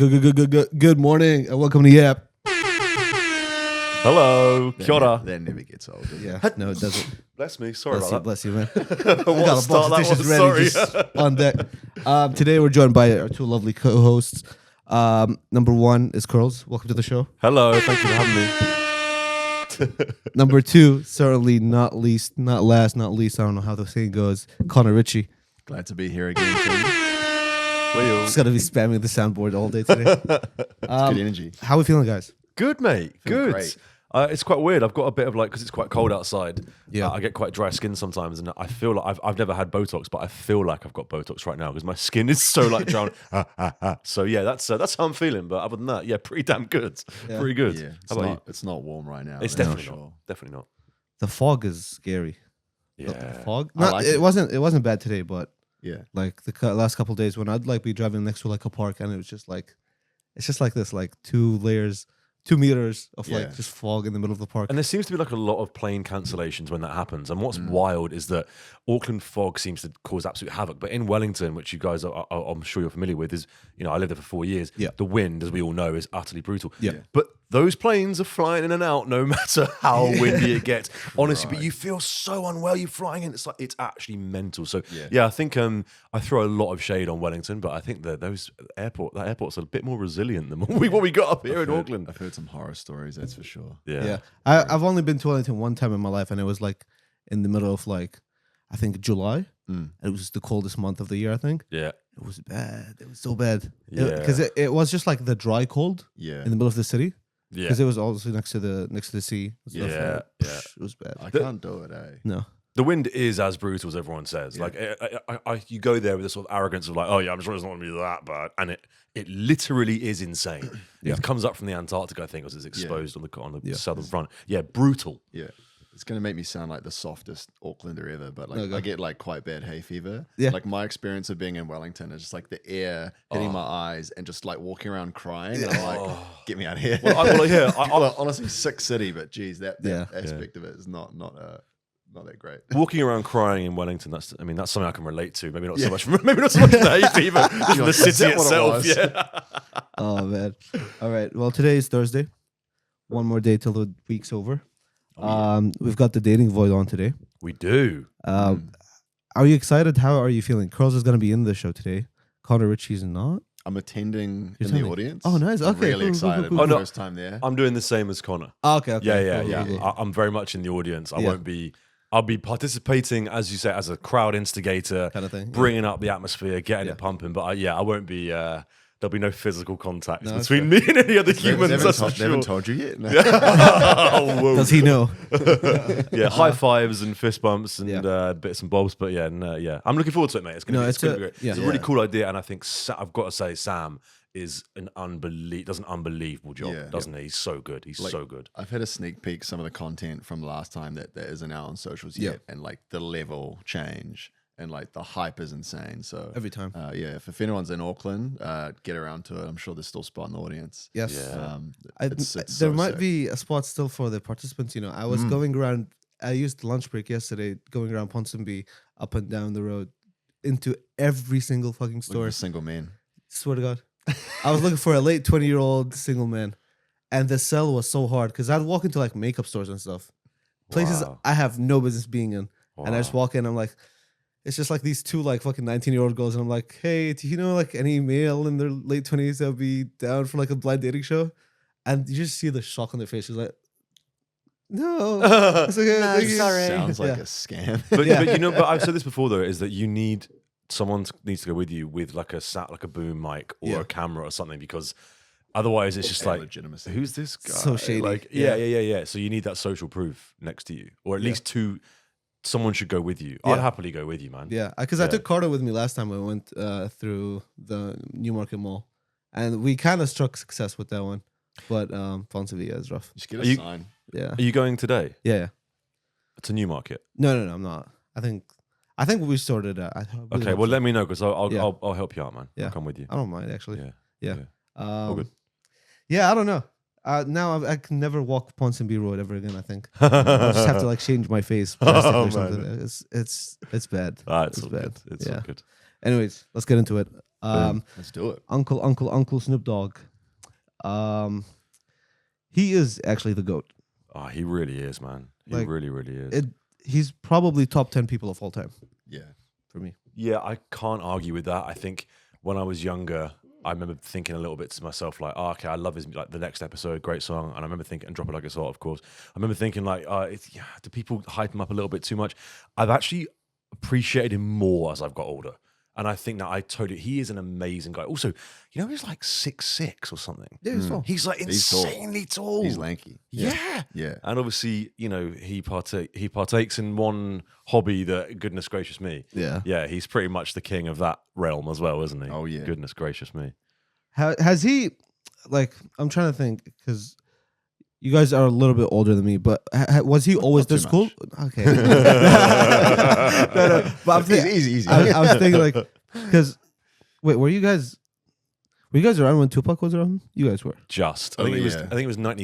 Good morning and welcome to YAP. Hello, kia ora. That never gets old. Does it? Yeah, no, it doesn't. Bless me, sorry Bless you, about bless you, man. that. We got a box of dishes ready, just on deck. Today we're joined by our two lovely co-hosts. Number one is Curls. Welcome to the show. Hello, thank you for having me. Number two, certainly not least, not last, not least. I don't know how the saying goes. Connor Ritchie. Glad to be here again. Too. Just gotta be spamming the soundboard all day today. Good energy. How are we feeling, guys? Good, mate. Feeling Good. great. It's quite weird. I've got a bit of because it's quite cold outside. Yeah. I get quite dry skin sometimes, and I feel like I've never had Botox, but I feel like I've got Botox right now because my skin is so drowned. So yeah, that's how I'm feeling. But other than that, yeah, pretty damn good. Yeah. Pretty good. Yeah, How about you? it's not warm right now. It's that's definitely for not. Definitely not. The fog is scary. The Yeah. fog? I like it it. wasn't bad today, but Yeah, like the last couple of days when I'd like be driving next to like a park and it was just like, it's just like this, like 2 meters of like Yeah. just fog in the middle of the park. And there seems to be like a lot of plane cancellations when that happens. And what's wild is that Auckland fog seems to cause absolute havoc. But in Wellington, which you guys I'm sure you're familiar with, is, I lived there for 4 years. Yeah. The wind, as we all know, is utterly brutal. Yeah. But those planes are flying in and out no matter how windy it gets. Honestly, but Right. you feel so unwell. You're flying in. It's actually mental. So Yeah. yeah, I think I throw a lot of shade on Wellington, but I think that that airport's a bit more resilient than what we got up here in Auckland. I've heard some horror stories. That's for sure. Yeah. I've only been to Wellington one time in my life, and it was like in the middle of like, I think July. Mm. It was the coldest month of the year, I think. Yeah. It was bad. It was so bad. Yeah. Because it was just like the dry cold Yeah, in the middle of the city. Yeah. Because it was also next to the sea. and stuff, Yeah, and yeah. It was bad. I can't do it. No. The wind is as brutal as everyone says. Yeah. Like, you go there with this sort of arrogance of like, oh yeah, I'm sure it's not going to be that bad, and it literally is insane. Yeah. It comes up from the Antarctic, I think, as it's exposed on the Yeah. southern front. Yeah, brutal. Yeah, it's gonna make me sound like the softest Aucklander ever, but like No, go. I get like quite bad hay fever. Yeah. Like my experience of being in Wellington is just like the air hitting my eyes and just like walking around crying. And I'm like, get me out of here. I- Honestly, sick city, but geez, that Yeah. aspect of it is not that great. walking around crying in Wellington, that's something I can relate to. Maybe not so much. Maybe not so much the hay fever, just the Is city that what it itself. was? Yeah. Oh man. All right. Well, today is Thursday. One more day till the week's over. We've got the dating void on today. We do. Are you excited? How are you feeling? Curls is going to be in the show today. Connor Ritchie's not. I'm attending You're in the attending? audience. Oh, nice. I'm Okay, really cool, excited. cool. My Oh, no. first time there. I'm doing the same as Connor. Oh, okay. Yeah. Cool. I'm very much in the audience. I Yeah. won't be. I'll be participating, as you say, as a crowd instigator, Kind of thing. bringing up the atmosphere, getting Yeah. it pumping. But I won't be. There'll be no physical contact No, that's between me and any other humans. They That's for haven't sure. told you yet. No. Oh, whoa. Does he know? Yeah, high fives and fist bumps and Yeah. bits and bobs. But yeah, I'm looking forward to it, mate. It's gonna be great. yeah. It's a really cool idea, and I think I've got to say, Sam is does an unbelievable job, Yeah. doesn't he? He's so good. He's Like, so good. I've had a sneak peek some of the content from last time that isn't out on socials Yeah. yet, and like the level change and like the hype is insane. So Every time. yeah, if anyone's in Auckland, get around to it. I'm sure there's still a spot in the audience. Yes. Yeah. It's there so might sick. be a spot still for the participants. I was going around. I used the lunch break yesterday, going around Ponsonby, up and down the road, into every single fucking Looking store. for single men. Swear to God. I was looking for a late 20-year-old single man. And the sell was so hard because I'd walk into like makeup stores and stuff. Places Wow. I have no business being in. And I just Wow. walk in, I'm like, it's just like these two like fucking 19-year-old girls. And I'm like, hey, do you know like any male in their late 20s that would be down for like a blind dating show? And you just see the shock on their face. She's like, no. It's okay, thank you. Sounds like Yeah. a scam. But, Yeah. but I've said this before though, is that you need someone needs to go with you with like a boom mic or Yeah. a camera or something, because otherwise it's just And like, legitimacy. who's this guy? So shady. Like, yeah. So you need that social proof next to you, or at least someone should go with you. Yeah. I'd happily go with you, man. Yeah, because I Yeah. took Carter with me last time we went through the Newmarket Mall. And we kind of struck success with that one. But Ponsonby is rough. Just get Are a you- sign. Yeah. Are you going today Yeah. to Newmarket? No, I'm not. I think we sorted it out. I really Okay, hope well so. let me know, because Yeah. I'll help you out, man. Yeah. I'll come with you. I don't mind actually. Yeah. Yeah. All good. Yeah, I don't know. Now I can never walk Ponsonby Road ever again. I think I'll just have to like change my face plastically or man. something. It's bad. Ah, it's It's all bad. good. It's Yeah. all good. Anyways, let's get into it. Let's do it. Uncle Snoop Dogg. He is actually the GOAT. Oh, he really is, man. He Like, really, really is. He's probably top 10 people of all time Yeah. for me. Yeah, I can't argue with that. I think when I was younger, I remember thinking a little bit to myself, like, oh, okay, I love his, like, the next episode, great song. And I remember thinking, and Drop It Like It's Hot, of course. I remember thinking, like, do people hype him up a little bit too much? I've actually appreciated him more as I've got older. And I think that he is an amazing guy. Also, you know, he's like 6'6" or something. Yeah, he's tall. He's like He's tall. insanely tall. He's lanky. Yeah. Yeah. And obviously, you know, he partakes in one hobby that, goodness gracious me. Yeah. Yeah, he's pretty much the king of that realm as well, isn't he? Oh, yeah. Goodness gracious me. Has he, like, I'm trying to think, because you guys are a little bit older than me, but was he always Not this too cool? much. Okay. No, but I'm thinking, Easy. I was thinking, like, because, wait, were you guys around when Tupac was around? You guys were. Just. Oh, I think it was. yeah. I think it was 90.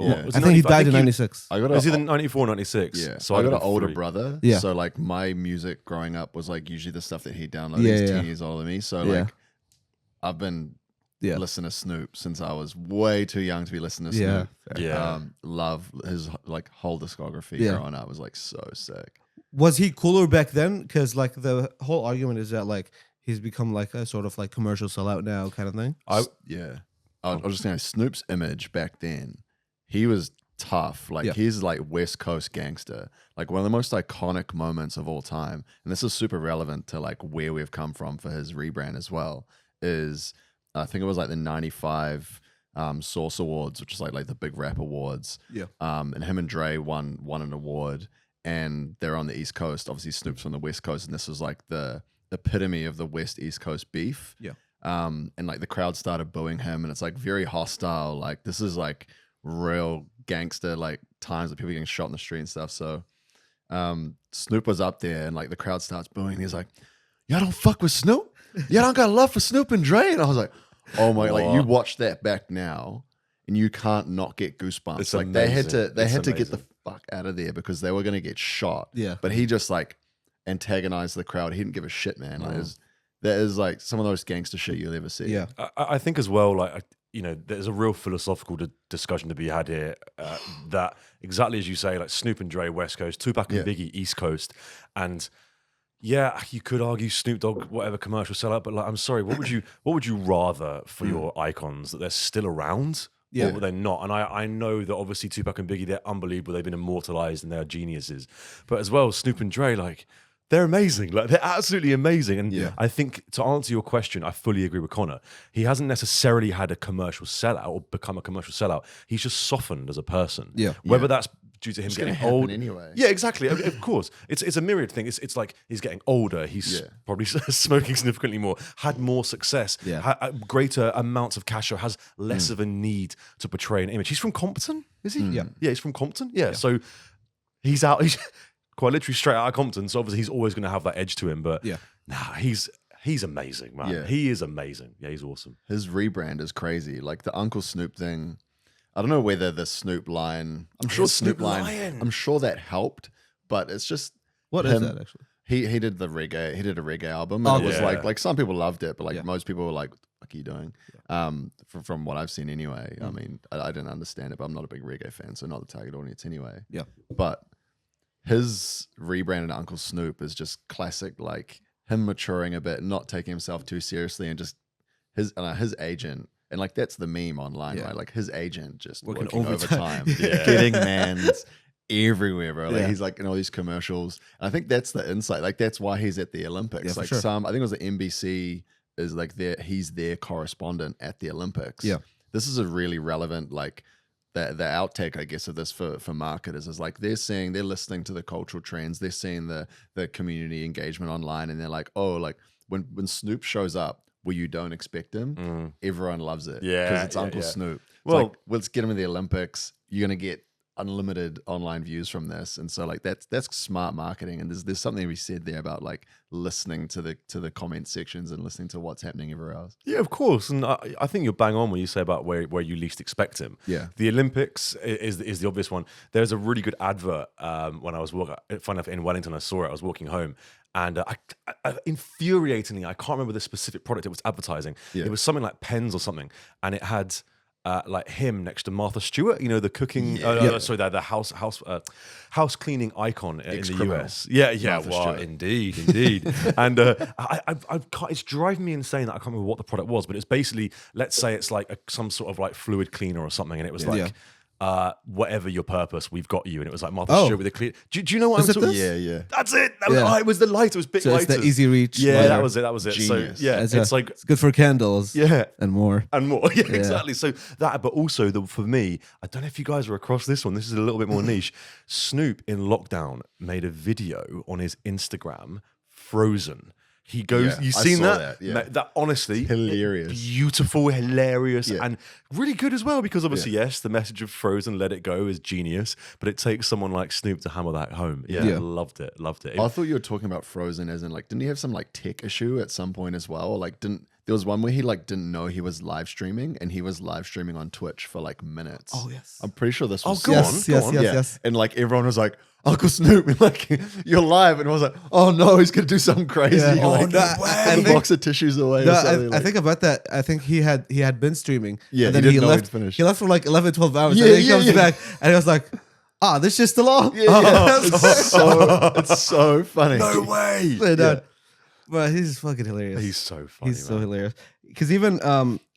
Yeah. Was I it think he 95? died in 96. I got Was a, either 94, 96. yeah. So I got I'd an been older 3. brother. Yeah. So like my music growing up was like usually the stuff that he downloaded. Yeah, He's yeah. 10 years older than me. So Yeah. like I've been Yeah. listening to Snoop since I was way too young to be listening to Yeah. Snoop. Yeah. Love his like whole discography Yeah. growing up was like so sick. Was he cooler back then? Because, like, the whole argument is that, like, he's become like a sort of like commercial sellout now kind of thing. Yeah. I was just saying Snoop's image back then, he was tough. Like Yeah. he's like West Coast gangster. Like one of the most iconic moments of all time. And this is super relevant to like where we've come from for his rebrand as well. Is I think it was like the 95 Source Awards, which is like the big rap awards. Yeah. And him and Dre won an award, and they're on the East Coast. Obviously, Snoop's from the West Coast, and this was like the epitome of the West East Coast beef. Yeah. And like the crowd started booing him, and it's like very hostile. Like this is like real gangster like times that people getting shot in the street and stuff. So Snoop was up there, and like the crowd starts booing. He's like, "Y'all don't fuck with Snoop? Y'all don't got love for Snoop and Dre?" And I was like, "Oh my!" Like you watch that back now, and you can't not get goosebumps. It's like they had amazing. to get the amazing. fuck out of there because they were gonna get shot. Yeah. But he just like antagonized the crowd. He didn't give a shit, man. Like that is like some of the most gangster shit you'll ever see. Yeah. I think as well, like, you know, there's a real philosophical discussion to be had here. That exactly as you say, like Snoop and Dre, West Coast, Tupac and Biggie, East Coast, and yeah, you could argue Snoop Dogg, whatever commercial sellout, but like, I'm sorry, what would you rather for your icons, that they're still around? Yeah. Or they're not. And I know that obviously Tupac and Biggie, they're unbelievable. They've been immortalized and they're geniuses. But as well, Snoop and Dre, like, they're amazing. Like, they're absolutely amazing. And I think to answer your question, I fully agree with Connor. He hasn't necessarily had a commercial sellout or become a commercial sellout. He's just softened as a person. Yeah. Whether that's due to him It's gonna getting happen old anyway. Yeah, exactly. Of course. It's a myriad thing. It's like he's getting older. He's probably smoking significantly more, had more success, greater amounts of cash, or has less of a need to portray an image. He's from Compton, is he? Yeah. Yeah, he's from Compton. Yeah. So he's quite literally straight out of Compton. So obviously he's always going to have that edge to him. But he's amazing, man. Yeah. He is amazing. Yeah, he's awesome. His rebrand is crazy. Like the Uncle Snoop thing. I don't know whether the Snoop line. I'm sure Snoop line. I'm sure that helped, but it's just What is that actually? He did the reggae. He did a reggae album, and it was like some people loved it, but like most people were like, "What are you doing?" From what I've seen anyway. I mean, I didn't understand it, but I'm not a big reggae fan, so not the target audience anyway. Yeah. But his rebranded Uncle Snoop is just classic, like him maturing a bit, not taking himself too seriously, and just his agent. And like that's the meme online, right? Like his agent just working overtime, getting mans everywhere, bro. Like he's like in all these commercials. And I think that's the insight. Like that's why he's at the Olympics. Like I think it was the NBC is like he's their correspondent at the Olympics. Yeah. This is a really relevant like the outtake, I guess, of this for marketers is like they're listening to the cultural trends, they're seeing the community engagement online, and they're like, oh, like when Snoop shows up where you don't expect him, everyone loves it. Yeah, Because it's Uncle Snoop. It's Well, like, let's get him in the Olympics. You're gonna get unlimited online views from this, and so like that's smart marketing. And there's something to be said there about like listening to the comment sections and listening to what's happening everywhere else. Yeah, of course, and I think you're bang on when you say about where you least expect him. Yeah. The Olympics is the obvious one. There's a really good advert when I was walking. Funny enough, in Wellington, I saw it. I was walking home, and infuriatingly, I can't remember the specific product it was advertising. Yeah. It was something like pens or something, and it had. Like him next to Martha Stewart, you know, the cooking, sorry, the house cleaning icon in the US. Yeah, Martha well, Stewart. indeed. And I can't, it's driving me insane that I can't remember what the product was, but it's basically, let's say it's like some sort of like fluid cleaner or something, and it was like, whatever your purpose, we've got you. And it was like Martha Stewart with a clean. Do you know what I'm talking about? Yeah. That's it. It was the light. It was big So light. it's the easy reach. Yeah, lighter. that was it. Genius. So yeah, it's like it's good for candles. Yeah. And more. and more. Yeah, exactly. So that, but also for me, I don't know if you guys are across this one. This is a little bit more niche. Snoop in lockdown made a video on his Instagram, Frozen. He goes, Yeah, you've I seen saw that? that, yeah. Mate, that honestly, Hilarious. beautiful, hilarious, Yeah. and really good as well. Because obviously, yes, the message of Frozen, let it go, is genius. But it takes someone like Snoop to hammer that home. Yeah, Yeah. loved it. I thought you were talking about Frozen as in like, didn't he have some like tech issue at some point as well? Or like there was one where he like didn't know he was live streaming, and he was live streaming on Twitch for like minutes. Oh, yes. I'm pretty sure this was go Yes, on, yes, go on. yes, yeah. yes. And like everyone was like, Uncle Snoop, and like you're live, and I was like, oh no, he's gonna do something crazy. Yeah. Oh, like, no, put I the think- box of tissues away. No, or something, I like- think about that. I think he had been streaming. Yeah, and he then didn't know he'd left. finished. He left for like 11, 12 hours. Yeah, and then he yeah, comes yeah. back and he was like, this shit's still on. yeah. It's so funny. No way. But he's fucking hilarious. He's so funny. He's so man. hilarious. Because even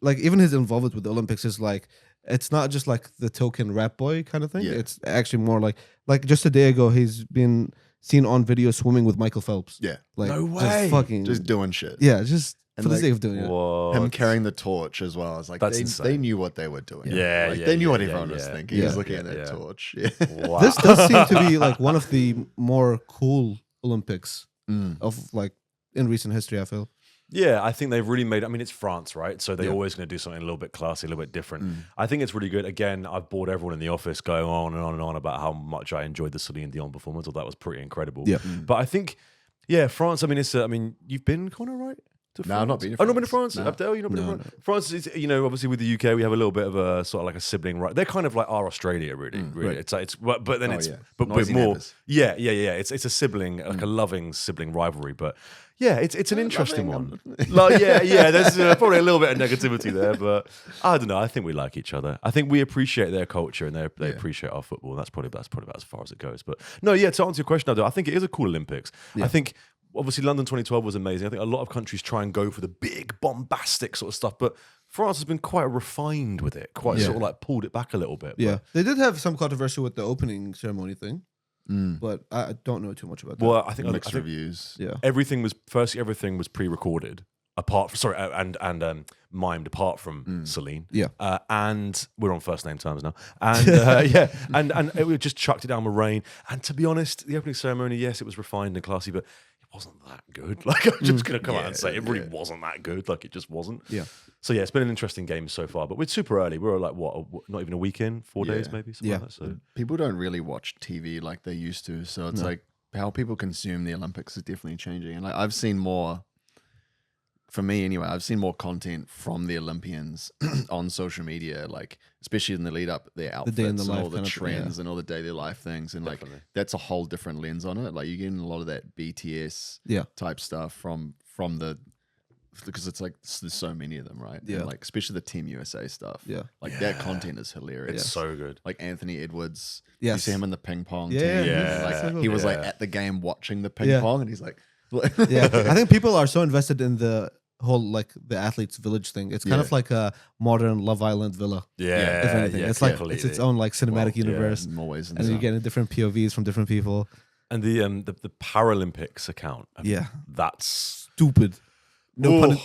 even his involvement with the Olympics is like, it's not just like the token rap boy kind of thing. Yeah. It's actually more like just a day ago he's been seen on video swimming with Michael Phelps. Yeah, Like No just way. fucking just doing shit. just And for the like, sake of doing it. What? Him carrying the torch as well. It's like That's they insane. knew what they were doing. Yeah, like, yeah, they knew what yeah, everyone was yeah. thinking. He Yeah. was looking at that Yeah. torch. Yeah. Wow. This does seem to be like one of the more cool Olympics Mm. of like in recent history, I feel. Yeah, I think they've really made. I mean, it's France, right? So they're Yeah. always going to do something a little bit classy, a little bit different. Mm. I think it's really good. Again, I've bored everyone in the office going on and on and on about how much I enjoyed the Celine Dion performance. That was pretty incredible. Yeah. But I think, yeah, France. I mean, it's. I mean, you've been, Connor, right? To No, I've not France? been to Oh, not been to France. France. No. Abdel, you not been No, to France? France is, obviously with the UK, we have a little bit of a sort of like a sibling, right? They're kind of like our Australia, really. Really, right. it's like but then Oh, it's yeah. but Noisy more. neighbours. Yeah. It's a sibling, like a loving sibling rivalry, but. Yeah, it's an interesting one. Like, yeah. There's probably a little bit of negativity there, but I don't know. I think we like each other. I think we appreciate their culture and they appreciate our football. And that's probably about as far as it goes. But no, yeah. To answer your question, I think it is a cool Olympics. I think obviously London 2012 was amazing. I think a lot of countries try and go for the big bombastic sort of stuff, but France has been quite refined with it. Quite sort of like pulled it back a little bit. Yeah, they did have some controversy with the opening ceremony thing, but I don't know too much about that. Well, I think Mixed reviews. Yeah, everything was pre-recorded. And mimed apart from Celine. Yeah. And we're on first name terms now. And and we just chucked it down with rain. And to be honest, the opening ceremony, yes, it was refined and classy, but it wasn't that good. Like I'm just gonna come out and say it really wasn't that good. Like it just wasn't. Yeah. So yeah, it's been an interesting game so far, but we're super early. We're like not even a week in, 4 days maybe. Something like that. So People don't really watch TV like they used to. So it's like how people consume the Olympics is definitely changing. And like I've seen more, for me anyway, I've seen more content from the Olympians on social media, like especially in the lead up, their outfits day in the and life all the kind of thing, trends and all the daily life things. And like that's a whole different lens on it. Like you're getting a lot of that BTS type stuff from the, because it's like there's so many of them, right? Yeah. And like especially the Team USA stuff. Yeah. Like that content is hilarious. it's so good. Like Anthony Edwards. You Yes. see him in the ping pong Yeah, team. yeah, Like so he was like yeah. at the game watching the ping Yeah. pong, and he's like, yeah. I think people are so invested in the whole like the athletes village thing. It's kind of like a modern Love Island villa. Yeah. If anything, it's like it's its own like cinematic universe, in more ways than and you're some. getting different POVs from different people. And the Paralympics account. Yeah, That's stupid. No pun.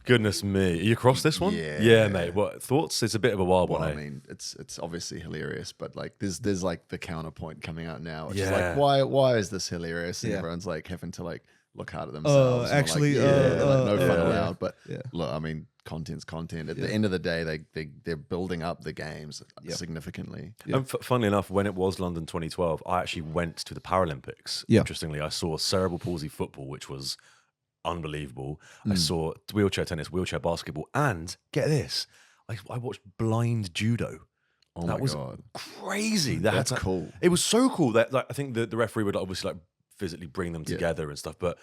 goodness me. Are you across this one? Yeah. Mate. What thoughts? It's a bit of a wild Well, one, I eh? mean, it's obviously hilarious, but like there's like the counterpoint coming out now, which is Yeah. like why is this hilarious? And Yeah. everyone's like having to like look hard at themselves. Not actually, like, no fun yeah. allowed. But Yeah. look, I mean, content's content. At Yeah. the end of the day, they're building up the games Yep. significantly. Yeah. And funnily enough, when it was London 2012, I actually went to the Paralympics. Yeah. Interestingly, I saw cerebral palsy football, which was unbelievable. I Mm. saw wheelchair tennis, wheelchair basketball, and get this, I watched blind judo. Oh That my was god, Crazy. that's cool. It was so cool that like, I think the referee would obviously like physically bring them Yeah. together and stuff. But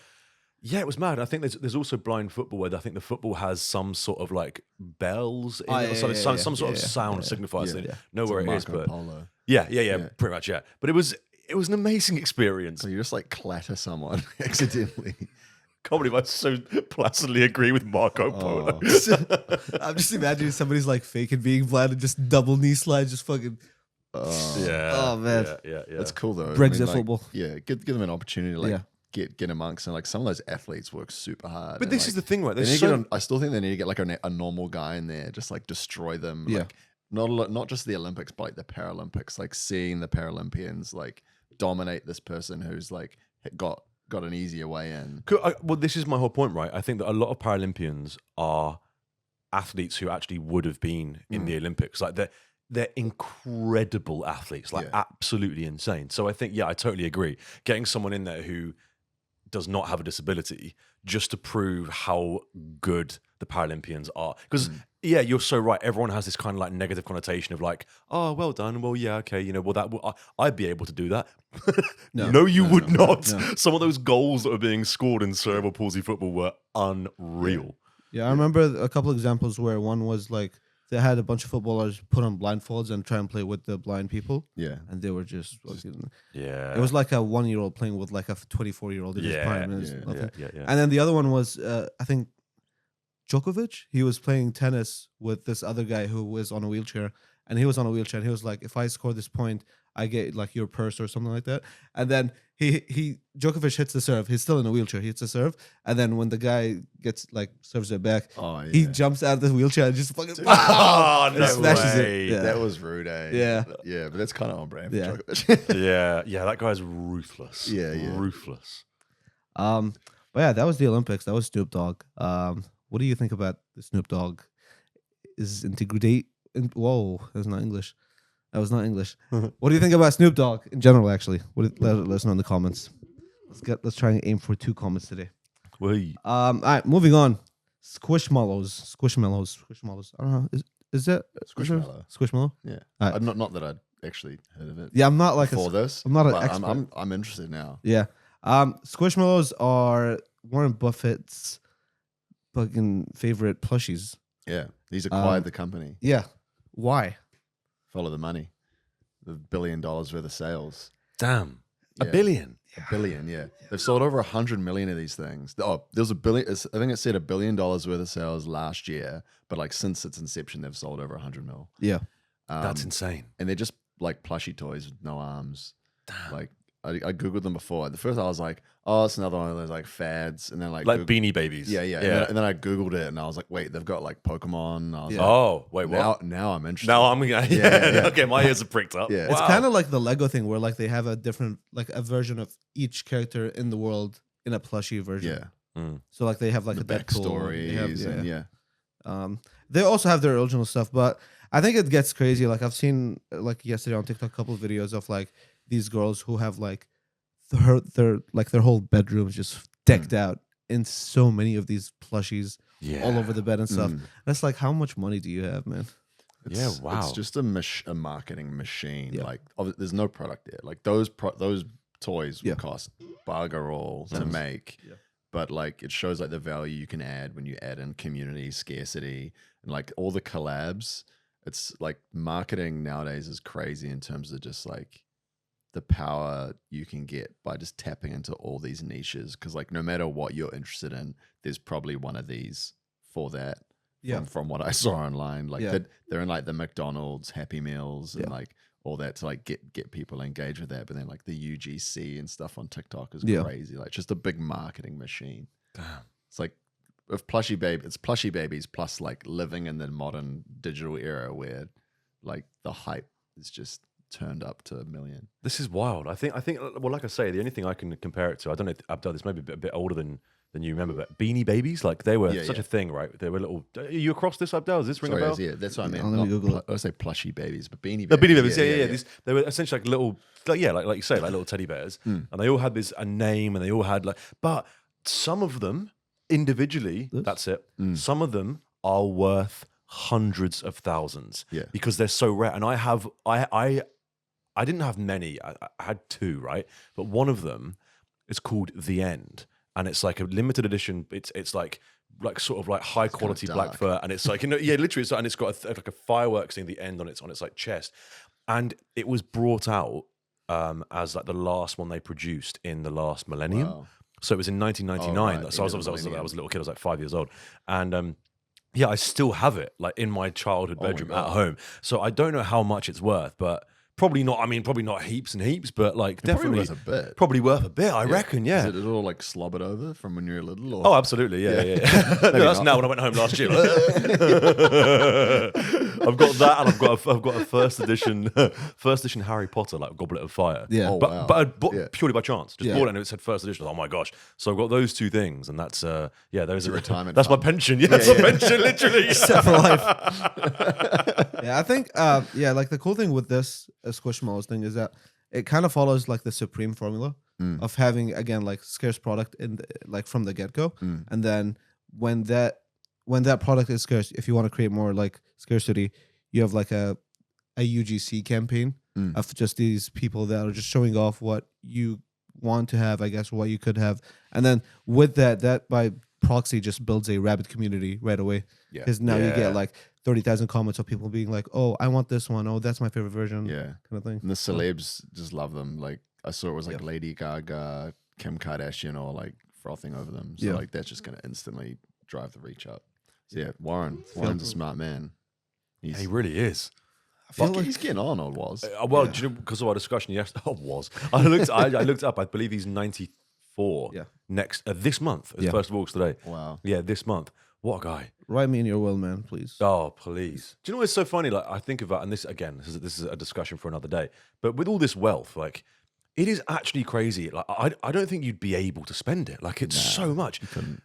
yeah, it was mad. I think there's also blind football where I think the football has some sort of like bells in it or something, some sort of sound signifies Yeah. they Yeah. know where it is. Marco But Polo. yeah, pretty much, yeah. But it was an amazing experience. So you just like clatter someone accidentally. Can't believe I so placidly agree with Marco Polo. Oh. I'm just imagining somebody's like faking being blind and just double knee slide, just fucking. Yeah. Oh, man. Yeah. That's cool though. Brexit like, football. Yeah, give them an opportunity to like Yeah. get amongst, and like some of those athletes work super hard. But and, this like, is the thing, right? they There's need to so get I still think they need to get like a normal guy in there, just like destroy them. Yeah. Like, not just the Olympics, but like the Paralympics. Like seeing the Paralympians like dominate this person who's like got an easier way in. Well, this is my whole point, right? I think that a lot of Paralympians are athletes who actually would have been in the Olympics. Like they're incredible athletes, like Yeah. absolutely insane. So I think, yeah, I totally agree. Getting someone in there who does not have a disability just to prove how good the Paralympians are. Because yeah, you're so right. Everyone has this kind of like negative connotation of like, oh, well done. Well, yeah, okay. You know, well, I'd be able to do that. No, you would not. Some of those goals that were being scored in cerebral palsy football were unreal. Yeah, I remember a couple examples where one was like they had a bunch of footballers put on blindfolds and try and play with the blind people, Yeah. and they were just fucking. Yeah. It was like a 1-year-old playing with like a 24-year-old. Yeah, Yeah. And then the other one was, I think, Djokovic. He was playing tennis with this other guy who was on a wheelchair, and he was on a wheelchair, and he was like, "If I score this point, I get like your purse or something like that." And then Djokovic hits the serve. He's still in a wheelchair. He hits the serve, and then when the guy gets like serves it back, Oh yeah. he jumps out of the wheelchair and just fucking Oh, and no smashes way. it. Yeah. That was rude, eh? Yeah. Yeah, but that's kind of on brand for Yeah. Djokovic. Yeah, that guy's ruthless. Yeah. Ruthless. But yeah, that was the Olympics. That was Snoop Dogg. What do you think about the Snoop Dogg? Is integrity? Whoa, that's not English. That was not English. What do you think about Snoop Dogg in general? Actually, let us know in the comments. Let's try and aim for 2 comments today. Wait. All right, moving on. Squishmallows. I don't know. Is that Squishmallow. Squishmallow? Yeah. Alright. Not that I'd actually heard of it Yeah, I'm not like before this. I'm not an but expert. I'm interested now. Yeah. Squishmallows are Warren Buffett's fucking favorite plushies. Yeah. He's acquired the company. Yeah. Why? Follow the money. The $1 billion worth of sales. Damn. Yeah. $1 billion. $1 billion, yeah. They've sold over 100 million of these things. Oh, there's $1 billion. I think it said $1 billion worth of sales last year, but like since its inception, they've sold over 100 mil. Yeah. That's insane. And they're just like plushy toys with no arms. Like I googled them before. At first, I was like, "Oh, it's another one of those like fads." And then like Beanie Babies. yeah. And then I googled it, and I was like, "Wait, they've got like Pokemon." I was Yeah. like, Oh, wait, what? now I'm interested. Now I'm yeah. yeah. Okay, my ears are pricked up. Yeah. It's Wow. kind of like the Lego thing where like they have a different like a version of each character in the world in a plushie version. yeah, So like they have like the a Deadpool. backstories They have, and they also have their original stuff, but I think it gets crazy. Like I've seen like yesterday on TikTok a couple of videos of like these girls who have like their whole bedrooms just decked out in so many of these plushies all over the bed and stuff. That's like, how much money do you have, man? It's, wow. It's just a marketing machine. Yeah. Like there's no product there. Like those toys would cost bugger all to make. Yeah. But like it shows like the value you can add when you add in community scarcity and like all the collabs. It's like marketing nowadays is crazy in terms of just like the power you can get by just tapping into all these niches. Cause like no matter what you're interested in, there's probably one of these for that. From what I saw online, like they're in like the McDonald's Happy Meals and like all that to like get people engaged with that. But then like the UGC and stuff on TikTok is crazy. Like just a big marketing machine. Damn. It's like it's plushy babies plus like living in the modern digital era where like the hype is just turned up to 1 million. This is wild. I think. Well, like I say, the only thing I can compare it to, I don't know, Abdel, this may be a bit older than you remember, but Beanie Babies, like they were such a thing, right? They were little. Are you across this, Abdel? Does this ring a bell? Yeah, that's what I meant. Let me Google it. I say plushy babies, but Beanie The Babies. Beanie Babies, yeah. They were essentially like little, like you say, like little teddy bears, and they all had a name, and they all had but some of them individually, that's it. Some of them are worth hundreds of thousands, because they're so rare. And I didn't have many. I had 2, right? But one of them is called The End, and it's like a limited edition. It's like sort of like high quality black fur, and it's like literally, and it's got like a fireworks thing. The end on its like chest, and it was brought out as like the last one they produced in the last millennium. Wow. So it was in 1999. Right. So I was a little kid. I was like 5 years old, and I still have it like in my childhood bedroom at home. So I don't know how much it's worth, but probably not. I mean, probably not heaps and heaps, but like definitely probably worth a bit. Probably worth a bit, I reckon. Yeah. Is it all like slobbered over from when you were little? Or? Oh, absolutely. Yeah. No, that's now when I went home last year. I've got that, and I've got a first edition Harry Potter, like Goblet of Fire. Yeah. Oh, but wow. I bought purely by chance. Just bought it and it said first edition. Oh my gosh. So I've got those 2 things, and that's those are retirement That's fund. my pension. Yeah, that's my pension, literally. Set for life. Yeah, I think like the cool thing with this Squishmallows thing is that it kind of follows like the Supreme formula of having, again, like scarce product like from the get-go, and then when that product is scarce, if you want to create more like scarcity, you have like a UGC campaign of just these people that are just showing off what you want to have, I guess, or what you could have, and then with that by proxy just builds a rabid community right away, because now you get like 30,000 comments of people being like, oh, I want this one. Oh, that's my favorite version. Yeah. Kind of thing. And the celebs just love them. Like I saw it was like Lady Gaga, Kim Kardashian, or like frothing over them. So like that's just going to instantly drive the reach up. So yeah, Warren's a smart man. He really is. I feel like he's getting on, or was. Do you know, because of our discussion yesterday, I looked up, I believe he's 94 next, this month. It's 1st of August today. Wow. Yeah, this month. What a guy. Write me in your will, man, please. Oh, please. Do you know what's so funny? Like, I think about, and this is a discussion for another day, but with all this wealth, like, it is actually crazy. Like, I don't think you'd be able to spend it. Like, it's so much.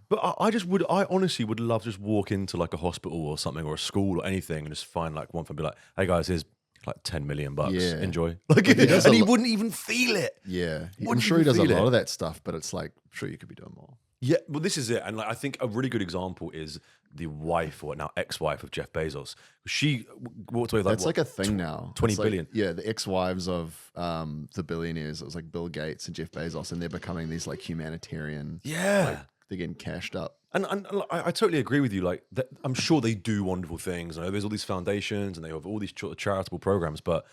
But I honestly would love to just walk into like a hospital or something, or a school or anything, and just find like one and be like, hey guys, here's like 10 million bucks. Enjoy. Like, and he wouldn't even feel it. Yeah. I'm sure he does a lot of that stuff, but it's like, I'm sure you could be doing more. Yeah, well, this is it. And like, I think a really good example is the wife, or now ex-wife, of Jeff Bezos. She walked away with That's like a thing now. 20 it's billion. Like, yeah, the ex-wives of the billionaires. It was like Bill Gates and Jeff Bezos, and they're becoming these like humanitarian. Yeah. Like, they're getting cashed up. And I totally agree with you. Like, I'm sure they do wonderful things. I know there's all these foundations and they have all these charitable programs, but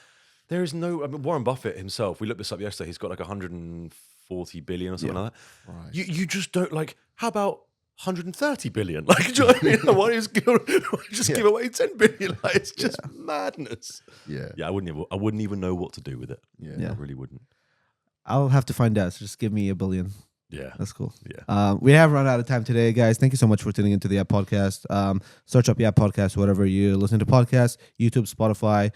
there is no. I mean, Warren Buffett himself. We looked this up yesterday. He's got like 140 billion or something like that. Right. You just don't like. How about 130 billion? Like, do you know what I mean? Why don't you just give away 10 billion? Like, it's just madness. Yeah. Yeah, I wouldn't even know what to do with it. Yeah. I really wouldn't. I'll have to find out. So just give me $1 billion. Yeah. That's cool. Yeah. We have run out of time today, guys. Thank you so much for tuning into the YAP podcast. Search up YAP podcast, whatever you listen to podcasts, YouTube, Spotify.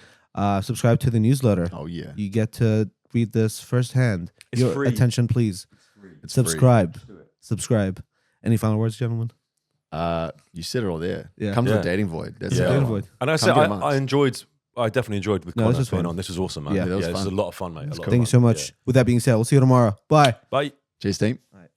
Subscribe to the newsletter. Oh, yeah. You get to read this firsthand. It's Your free. attention, please. It's Subscribe. free. Subscribe. Any final words, gentlemen? You said it all there. Yeah. Come to Yeah. the dating void. That's Yeah. it. Dating void. And I Come said to amongst. I definitely enjoyed with No, Connor this was being fun. on. This was awesome, man. Yeah. That was this fun. is a lot of fun, mate. A lot of Thank you fun. so much. With that being said, we'll see you tomorrow. Bye. Bye. Cheers, team.